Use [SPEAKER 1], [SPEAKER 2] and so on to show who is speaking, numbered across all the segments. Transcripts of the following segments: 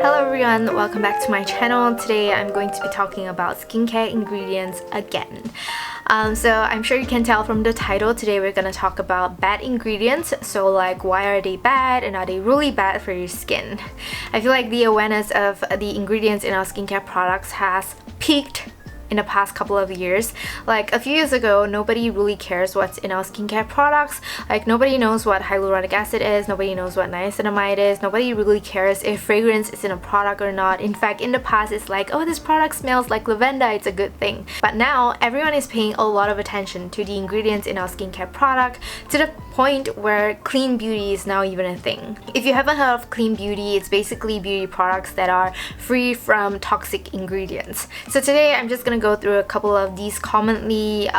[SPEAKER 1] Hello everyone, welcome back to my channel. Today I'm going to be talking about skincare ingredients again. So I'm sure you can tell from the title, today we're going to talk about bad ingredients. So like, why are they bad and are they really bad for your skin? I feel like the awareness of the ingredients in our skincare products has peaked in the past couple of years. Like a few years ago, nobody really cares what's in our skincare products. Like nobody knows what hyaluronic acid is, nobody knows what niacinamide is, nobody really cares if fragrance is in a product or not. In fact, in the past it's like, oh, this product smells like lavender, it's a good thing. But now everyone is paying a lot of attention to the ingredients in our skincare product, to the point where clean beauty is now even a thing. If you haven't heard of clean beauty, it's basically beauty products that are free from toxic ingredients. So today I'm just gonna go through a couple of these commonly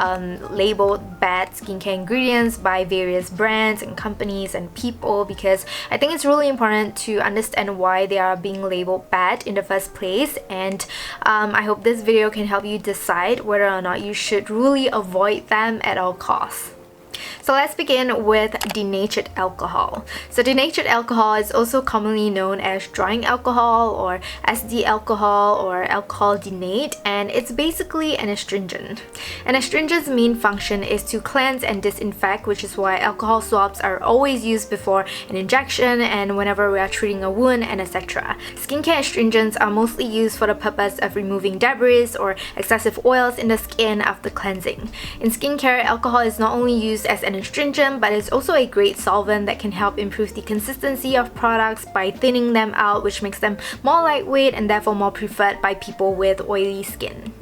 [SPEAKER 1] labeled bad skincare ingredients by various brands and companies and people, because I think it's really important to understand why they are being labeled bad in the first place, and I hope this video can help you decide whether or not you should really avoid them at all costs. So let's begin with denatured alcohol. So denatured alcohol is also commonly known as drying alcohol or SD alcohol or alcohol denate, and it's basically an astringent. An astringent's main function is to cleanse and disinfect, which is why alcohol swabs are always used before an injection and whenever we are treating a wound and etc. Skincare astringents are mostly used for the purpose of removing debris or excessive oils in the skin after cleansing. In skincare, alcohol is not only used as an astringent, but it's also a great solvent that can help improve the consistency of products by thinning them out, which makes them more lightweight and therefore more preferred by people with oily skin.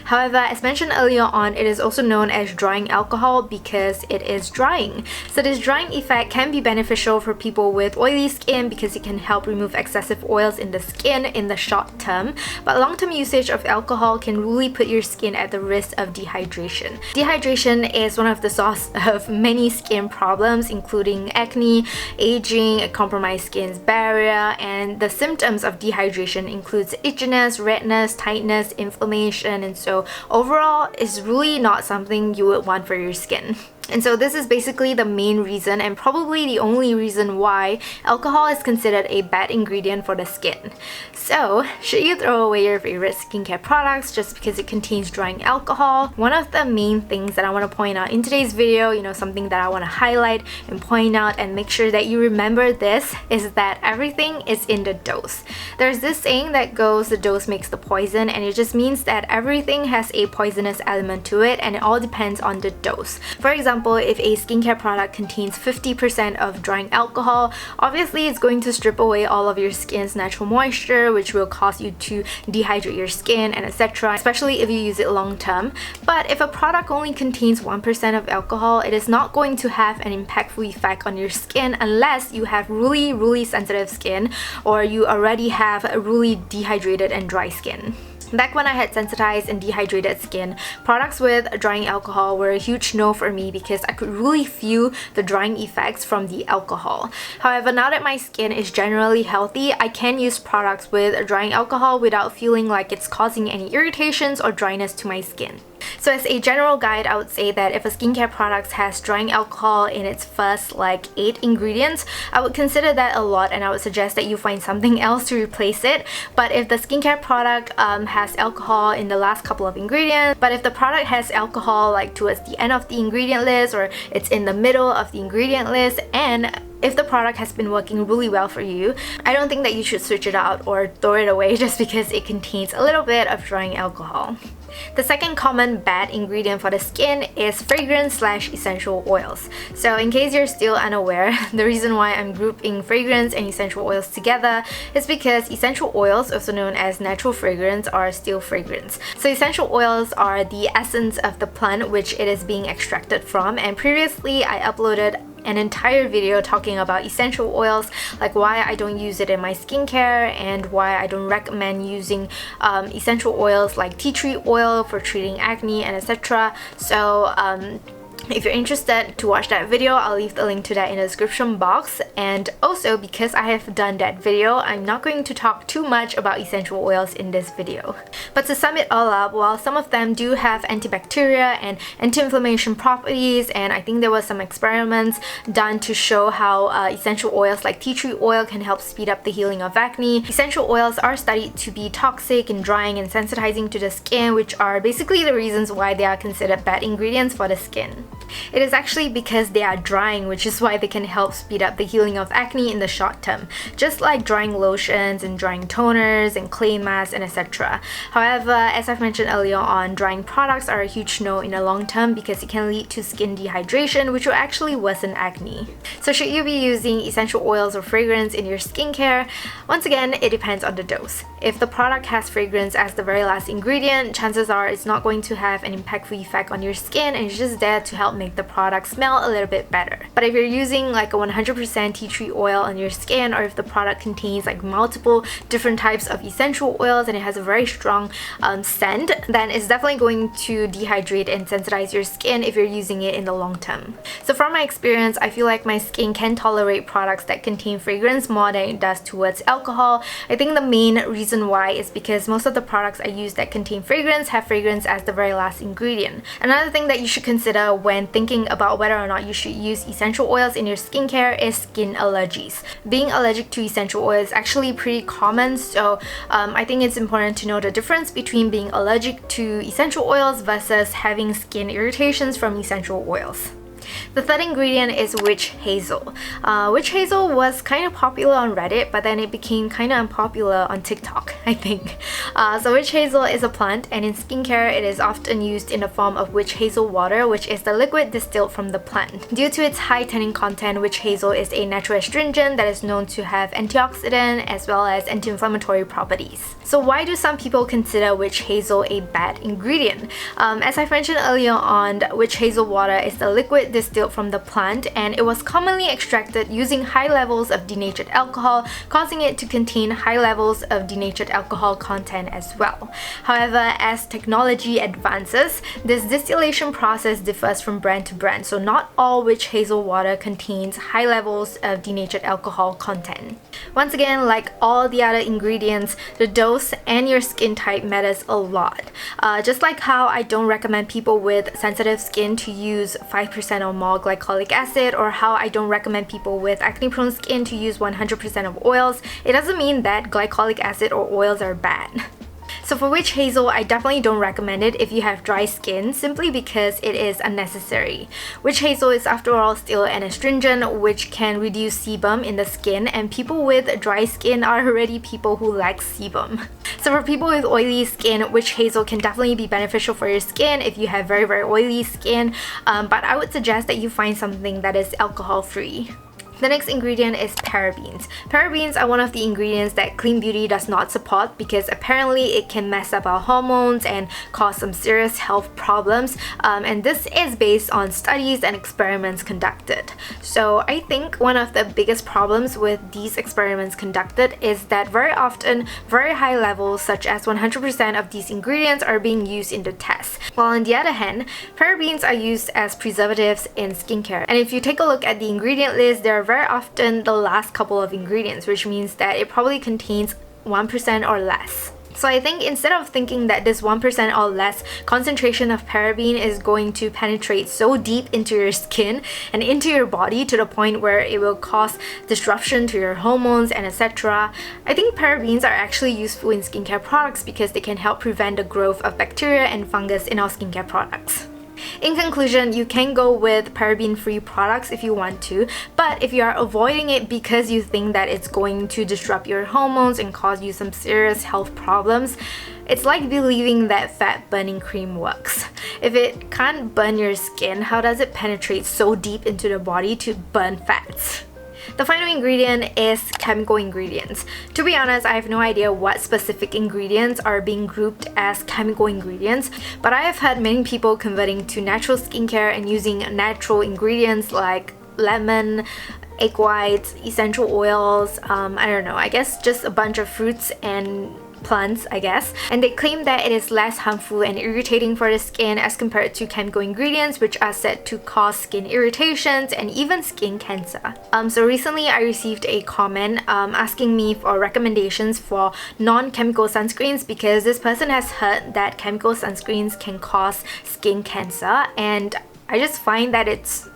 [SPEAKER 1] However, as mentioned earlier on, it is also known as drying alcohol because it is drying. So this drying effect can be beneficial for people with oily skin because it can help remove excessive oils in the skin in the short term, but long-term usage of alcohol can really put your skin at the risk of dehydration. Dehydration is one of the sources of many skin problems, including acne, aging, a compromised skin's barrier, and the symptoms of dehydration includes itchiness, redness, tightness, inflammation, and so overall it's really not something you would want for your skin. And so this is basically the main reason and probably the only reason why alcohol is considered a bad ingredient for the skin. So, should you throw away your favorite skincare products just because it contains drying alcohol? One of the main things that I want to point out in today's video, something that I want to highlight and point out and make sure that you remember this, is that everything is in the dose. There's this saying that goes, the dose makes the poison, and it just means that everything has a poisonous element to it and it all depends on the dose. For example, if a skincare product contains 50% of drying alcohol, obviously it's going to strip away all of your skin's natural moisture, which will cause you to dehydrate your skin and etc., especially if you use it long term. But if a product only contains 1% of alcohol, it is not going to have an impactful effect on your skin unless you have really sensitive skin or you already have a really dehydrated and dry skin. Back when I had sensitized and dehydrated skin, products with drying alcohol were a huge no for me because I could really feel the drying effects from the alcohol. However, now that my skin is generally healthy, I can use products with drying alcohol without feeling like it's causing any irritations or dryness to my skin. So as a general guide, I would say that if a skincare product has drying alcohol in its first 8 ingredients, I would consider that a lot and I would suggest that you find something else to replace it. But if the skincare product has alcohol in the last couple of ingredients, but if the product has alcohol towards the end of the ingredient list or it's in the middle of the ingredient list, and if the product has been working really well for you, I don't think that you should switch it out or throw it away just because it contains a little bit of drying alcohol. The second common bad ingredient for the skin is fragrance/essential oils. So in case you're still unaware, the reason why I'm grouping fragrance and essential oils together is because essential oils, also known as natural fragrance, are still fragrance. So essential oils are the essence of the plant which it is being extracted from, and previously I uploaded an entire video talking about essential oils, like why I don't use it in my skincare and why I don't recommend using essential oils like tea tree oil for treating acne and etc. So If you're interested to watch that video, I'll leave the link to that in the description box. And also, because I have done that video, I'm not going to talk too much about essential oils in this video. But to sum it all up, while some of them do have antibacterial and anti-inflammation properties, and I think there was some experiments done to show how essential oils like tea tree oil can help speed up the healing of acne, essential oils are studied to be toxic and drying and sensitizing to the skin, which are basically the reasons why they are considered bad ingredients for the skin. It is actually because they are drying, which is why they can help speed up the healing of acne in the short term, just like drying lotions and drying toners and clay masks and etc. However, as I've mentioned earlier on, drying products are a huge no in the long term because it can lead to skin dehydration, which will actually worsen acne. So should you be using essential oils or fragrance in your skincare? Once again, it depends on the dose. If the product has fragrance as the very last ingredient, chances are it's not going to have an impactful effect on your skin and it's just there to help make the product smell a little bit better. But if you're using like a 100% tea tree oil on your skin, or if the product contains like multiple different types of essential oils and it has a very strong scent, then it's definitely going to dehydrate and sensitize your skin if you're using it in the long term. So from my experience, I feel like my skin can tolerate products that contain fragrance more than it does towards alcohol. I think the main reason why is because most of the products I use that contain fragrance have fragrance as the very last ingredient. Another thing that you should consider when thinking about whether or not you should use essential oils in your skincare is skin allergies. Being allergic to essential oil is actually pretty common, so I think it's important to know the difference between being allergic to essential oils versus having skin irritations from essential oils. The third ingredient is witch hazel. Witch hazel was kind of popular on Reddit, but then it became kind of unpopular on TikTok, I think. So witch hazel is a plant, and in skincare it is often used in the form of witch hazel water, which is the liquid distilled from the plant. Due to its high tannin content, witch hazel is a natural astringent that is known to have antioxidant as well as anti-inflammatory properties. So why do some people consider witch hazel a bad ingredient? As I mentioned earlier on, witch hazel water is the liquid distilled from the plant, and it was commonly extracted using high levels of denatured alcohol, causing it to contain high levels of denatured alcohol content as well. However, as technology advances, this distillation process differs from brand to brand, so not all witch hazel water contains high levels of denatured alcohol content. Once again, like all the other ingredients, the dose and your skin type matters a lot. Just like how I don't recommend people with sensitive skin to use 5% or more glycolic acid, or how I don't recommend people with acne-prone skin to use 100% of oils, it doesn't mean that glycolic acid or oils are bad. So for witch hazel, I definitely don't recommend it if you have dry skin, simply because it is unnecessary. Witch hazel is after all still an astringent which can reduce sebum in the skin, and people with dry skin are already people who lack sebum. So for people with oily skin, witch hazel can definitely be beneficial for your skin if you have very oily skin, but I would suggest that you find something that is alcohol free. The next ingredient is parabens. Parabens are one of the ingredients that clean beauty does not support because apparently it can mess up our hormones and cause some serious health problems, and this is based on studies and experiments conducted. So I think one of the biggest problems with these experiments conducted is that very often very high levels such as 100% of these ingredients are being used in the test, while on the other hand, parabens are used as preservatives in skincare. And if you take a look at the ingredient list, there are very often the last couple of ingredients, which means that it probably contains 1% or less. So I think instead of thinking that this 1% or less concentration of paraben is going to penetrate so deep into your skin and into your body to the point where it will cause disruption to your hormones and etc., I think parabens are actually useful in skincare products because they can help prevent the growth of bacteria and fungus in our skincare products. In conclusion, you can go with paraben-free products if you want to, but if you are avoiding it because you think that it's going to disrupt your hormones and cause you some serious health problems, it's like believing that fat burning cream works. If it can't burn your skin, how does it penetrate so deep into the body to burn fats? The final ingredient is chemical ingredients. To be honest, I have no idea what specific ingredients are being grouped as chemical ingredients, but I have heard many people converting to natural skincare and using natural ingredients like lemon, egg whites, essential oils, I don't know, I guess just a bunch of fruits and plants, I guess. And they claim that it is less harmful and irritating for the skin as compared to chemical ingredients which are said to cause skin irritations and even skin cancer. So recently I received a comment asking me for recommendations for non-chemical sunscreens because this person has heard that chemical sunscreens can cause skin cancer, and I just find that it's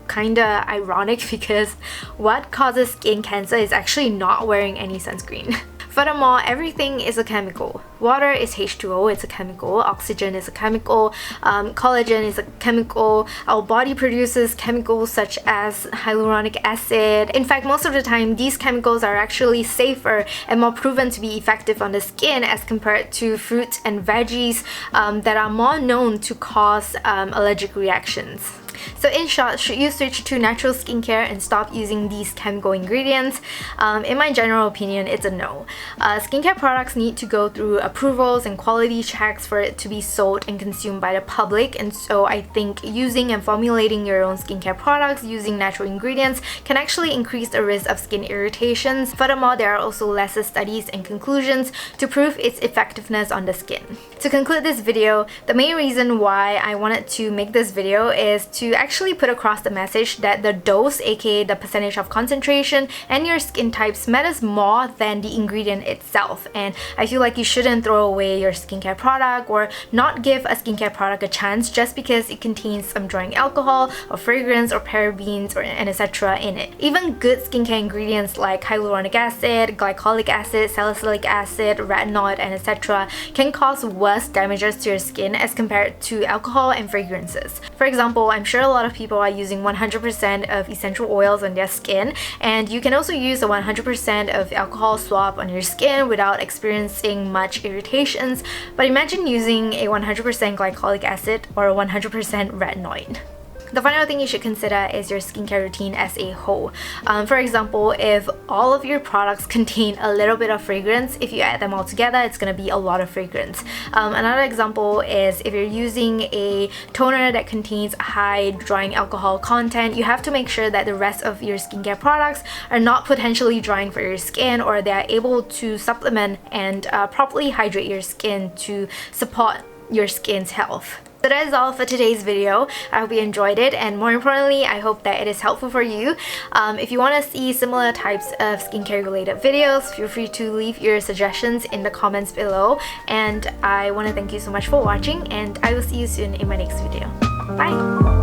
[SPEAKER 1] kinda ironic because what causes skin cancer is actually not wearing any sunscreen. Furthermore, everything is a chemical. Water is H2O, it's a chemical. Oxygen is a chemical. Collagen is a chemical. Our body produces chemicals such as hyaluronic acid. In fact, most of the time, these chemicals are actually safer and more proven to be effective on the skin as compared to fruits and veggies that are more known to cause allergic reactions. So in short, should you switch to natural skincare and stop using these chemical ingredients? In my general opinion, it's a no. Skincare products need to go through approvals and quality checks for it to be sold and consumed by the public, and so I think using and formulating your own skincare products using natural ingredients can actually increase the risk of skin irritations. Furthermore, there are also lesser studies and conclusions to prove its effectiveness on the skin. To conclude this video, the main reason why I wanted to make this video is to actually put across the message that the dose, aka the percentage of concentration, and your skin types matters more than the ingredient itself. And I feel like you shouldn't throw away your skincare product or not give a skincare product a chance just because it contains some drying alcohol or fragrance or parabens and etc. in it. Even good skincare ingredients like hyaluronic acid, glycolic acid, salicylic acid, retinoid, and etc. can cause worse damages to your skin as compared to alcohol and fragrances. For example, I'm sure a lot of people are using 100% of essential oils on their skin, and you can also use a 100% of alcohol swab on your skin without experiencing much irritations, but imagine using a 100% glycolic acid or a 100% retinoid. The final thing you should consider is your skincare routine as a whole. For example, if all of your products contain a little bit of fragrance, if you add them all together, it's going to be a lot of fragrance. Another example is if you're using a toner that contains high drying alcohol content, you have to make sure that the rest of your skincare products are not potentially drying for your skin, or they are able to supplement and properly hydrate your skin to support your skin's health. So that is all for today's video. I hope you enjoyed it, and more importantly, I hope that it is helpful for you. If you want to see similar types of skincare related videos, feel free to leave your suggestions in the comments below, and I want to thank you so much for watching, and I will see you soon in my next video. Bye!